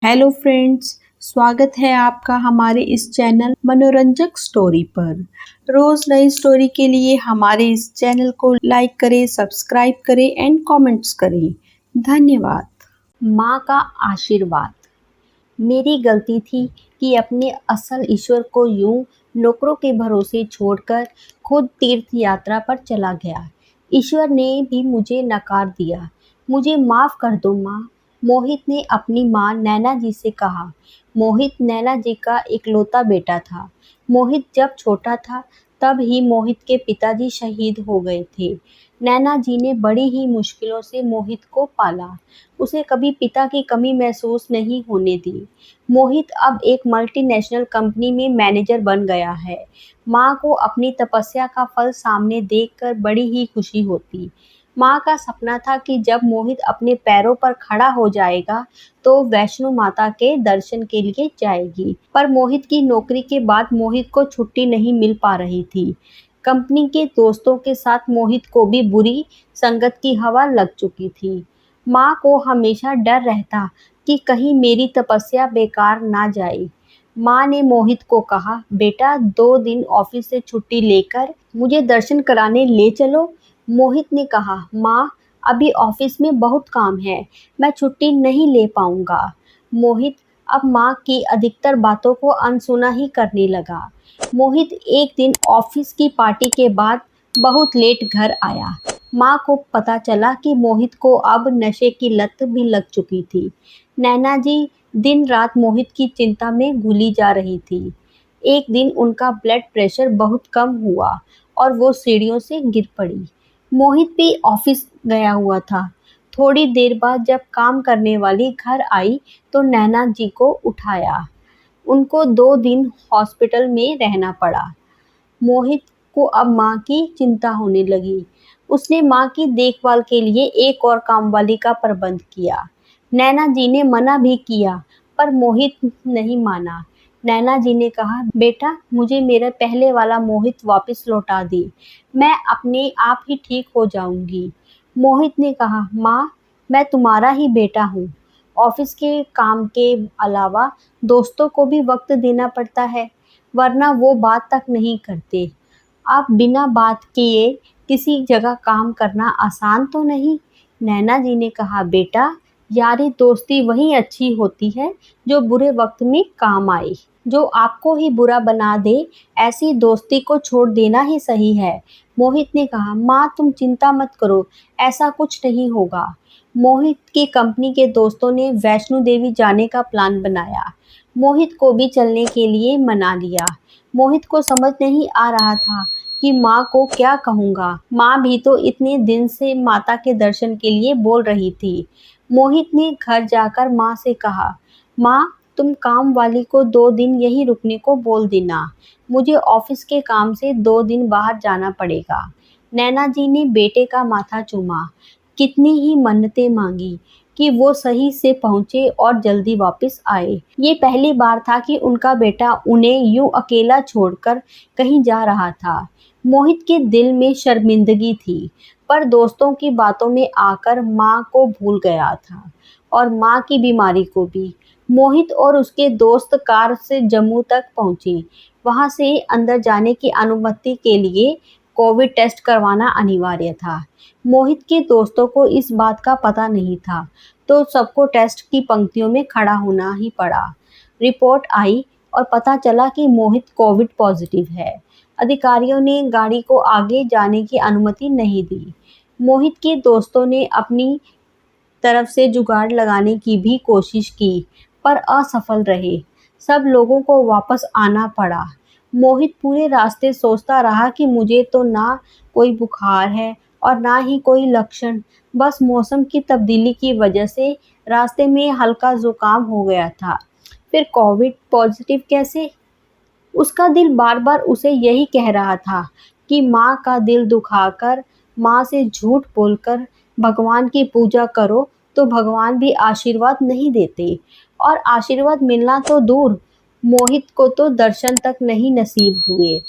Hello friends, स्वागत है आपका हमारे इस चैनल मनोरंजक स्टोरी पर। रोज नई स्टोरी के लिए हमारे इस चैनल को लाइक करें, सब्सक्राइब करें एंड कमेंट्स करें। धन्यवाद। माँ का आशीर्वाद। मेरी गलती थी कि अपने असल ईश्वर को यूं नौकरों के भरोसे छोड़कर खुद तीर्थ यात्रा पर चला गया। ईश्वर ने भी मुझे नकार दिया। मुझे माफ़ कर दो माँ, मोहित ने अपनी माँ नैना जी से कहा। मोहित नैना जी का इकलौता बेटा था। मोहित जब छोटा था तब ही मोहित के पिताजी शहीद हो गए थे। नैना जी ने बड़ी ही मुश्किलों से मोहित को पाला। उसे कभी पिता की कमी महसूस नहीं होने दी। मोहित अब एक मल्टीनेशनल कंपनी में मैनेजर बन गया है। माँ को अपनी तपस्या का फल सामने देखकर बड़ी ही खुशी होती। माँ का सपना था कि जब मोहित अपने पैरों पर खड़ा हो जाएगा तो वैष्णो माता के दर्शन के लिए जाएगी। पर मोहित की नौकरी के बाद मोहित को छुट्टी नहीं मिल पा रही थी। कंपनी के दोस्तों के साथ मोहित को भी बुरी संगत की हवा लग चुकी थी। माँ को हमेशा डर रहता कि कहीं मेरी तपस्या बेकार ना जाए। माँ ने मोहित को कहा, बेटा 2 दिन ऑफिस से छुट्टी लेकर मुझे दर्शन कराने ले चलो। मोहित ने कहा, माँ अभी ऑफिस में बहुत काम है, मैं छुट्टी नहीं ले पाऊंगा। मोहित अब माँ की अधिकतर बातों को अनसुना ही करने लगा। मोहित एक दिन ऑफिस की पार्टी के बाद बहुत लेट घर आया। माँ को पता चला कि मोहित को अब नशे की लत भी लग चुकी थी। नैना जी दिन रात मोहित की चिंता में घुली जा रही थी। एक दिन उनका ब्लड प्रेशर बहुत कम हुआ और वो सीढ़ियों से गिर पड़ी। मोहित भी ऑफिस गया हुआ था। थोड़ी देर बाद जब काम करने वाली घर आई तो नैना जी को उठाया। उनको 2 दिन हॉस्पिटल में रहना पड़ा। मोहित को अब माँ की चिंता होने लगी। उसने माँ की देखभाल के लिए एक और कामवाली का प्रबंध किया। नैना जी ने मना भी किया पर मोहित नहीं माना। नैना जी ने कहा, बेटा मुझे मेरा पहले वाला मोहित वापस लौटा दी, मैं अपने आप ही ठीक हो जाऊंगी। मोहित ने कहा, माँ मैं तुम्हारा ही बेटा हूँ। ऑफिस के काम के अलावा दोस्तों को भी वक्त देना पड़ता है, वरना वो बात तक नहीं करते। आप बिना बात किए किसी जगह काम करना आसान तो नहीं। नैना जी ने कहा, बेटा यारी दोस्ती वही अच्छी होती है जो बुरे वक्त में काम आए। जो आपको ही बुरा बना दे ऐसी दोस्ती को छोड़ देना ही सही है। मोहित ने कहा, माँ तुम चिंता मत करो, ऐसा कुछ नहीं होगा। मोहित की कंपनी के दोस्तों ने वैष्णो देवी जाने का प्लान बनाया। मोहित को भी चलने के लिए मना लिया। मोहित को समझ नहीं आ रहा था कि माँ को क्या कहूँगा। माँ भी तो इतने दिन से माता के दर्शन के लिए बोल रही थी। मोहित ने घर जाकर माँ से कहा, माँ तुम काम वाली को 2 दिन यहीं रुकने को बोल देना, मुझे ऑफिस के काम से 2 दिन बाहर जाना पड़ेगा। नैना जी ने बेटे का माथा चूमा। कितनी ही मन्नतें मांगी कि वो सही से पहुंचे और जल्दी वापस आए। ये पहली बार था कि उनका बेटा उन्हें यूं अकेला छोड़कर कहीं जा रहा था। मोहित के दिल में शर्मिंदगी थी, पर दोस्तों की बातों में आकर माँ को भूल गया था और माँ की बीमारी को भी। मोहित और उसके दोस्त कार से जम्मू तक पहुंचे। वहां से अंदर जाने की अनुमति के लिए कोविड टेस्ट करवाना अनिवार्य था। मोहित के दोस्तों को इस बात का पता नहीं था, तो सबको टेस्ट की पंक्तियों में खड़ा होना ही पड़ा। रिपोर्ट आई और पता चला कि मोहित कोविड पॉजिटिव है। अधिकारियों ने गाड़ी को आगे जाने की अनुमति नहीं दी। मोहित के दोस्तों ने अपनी तरफ से जुगाड़ लगाने की भी कोशिश की, पर असफल रहे। सब लोगों को वापस आना पड़ा। मोहित पूरे रास्ते सोचता रहा कि मुझे तो ना कोई बुखार है और ना ही कोई लक्षण, बस मौसम की तब्दीली की वजह से रास्ते में हल्का जुकाम हो गया था। फिर कोविड पॉजिटिव कैसे? उसका दिल बार बार उसे यही कह रहा था कि माँ का दिल दुखाकर, माँ से झूठ बोलकर भगवान की पूजा करो तो भगवान भी आशीर्वाद नहीं देते, और आशीर्वाद मिलना तो दूर, मोहित को तो दर्शन तक नहीं नसीब हुए।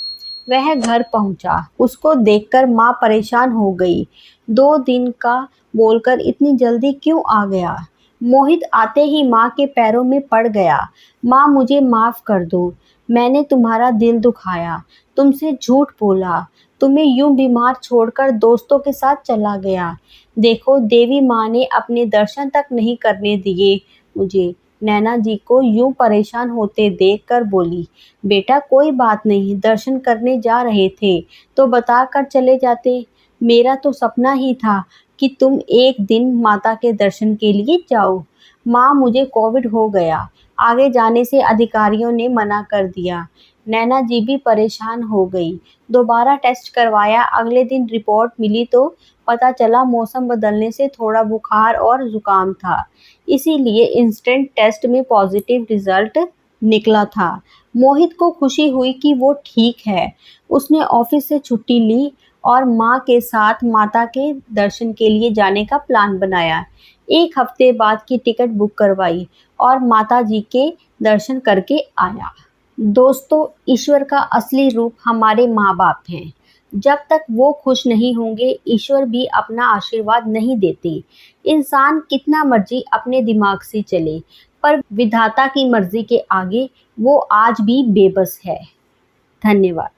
वह घर पहुंचा। उसको देखकर माँ परेशान हो गई। 2 दिन का बोलकर इतनी जल्दी क्यों आ गया? मोहित आते ही माँ के पैरों में पड़ गया। माँ, मुझे माफ कर दो। मैंने तुम्हारा दिल दुखाया, तुमसे झूठ बोला, तुम्हें यूं बीमार छोड़कर दोस्तों के साथ चला गया। देखो, देवी माँ ने अपने दर्शन तक नहीं करने दिए मुझे। नैना जी को यूं परेशान होते देखकर बोली, बेटा कोई बात नहीं, दर्शन करने जा रहे थे तो बता कर चले जाते। मेरा तो सपना ही था कि तुम एक दिन माता के दर्शन के लिए जाओ। माँ, मुझे कोविड हो गया, आगे जाने से अधिकारियों ने मना कर दिया। नैना जी भी परेशान हो गई। दोबारा टेस्ट करवाया, अगले दिन रिपोर्ट मिली तो पता चला मौसम बदलने से थोड़ा बुखार और जुकाम था। इसीलिए इंस्टेंट टेस्ट में पॉजिटिव रिजल्ट निकला था। मोहित को खुशी हुई कि वो ठीक है। उसने ऑफिस से छुट्टी ली और माँ के साथ माता के दर्शन के लिए जाने का प्लान बनाया। एक हफ्ते बाद की टिकट बुक करवाई और माता जी के दर्शन करके आया। दोस्तों, ईश्वर का असली रूप हमारे माँ बाप हैं। जब तक वो खुश नहीं होंगे, ईश्वर भी अपना आशीर्वाद नहीं देते। इंसान कितना मर्जी अपने दिमाग से चले, पर विधाता की मर्जी के आगे वो आज भी बेबस है। धन्यवाद।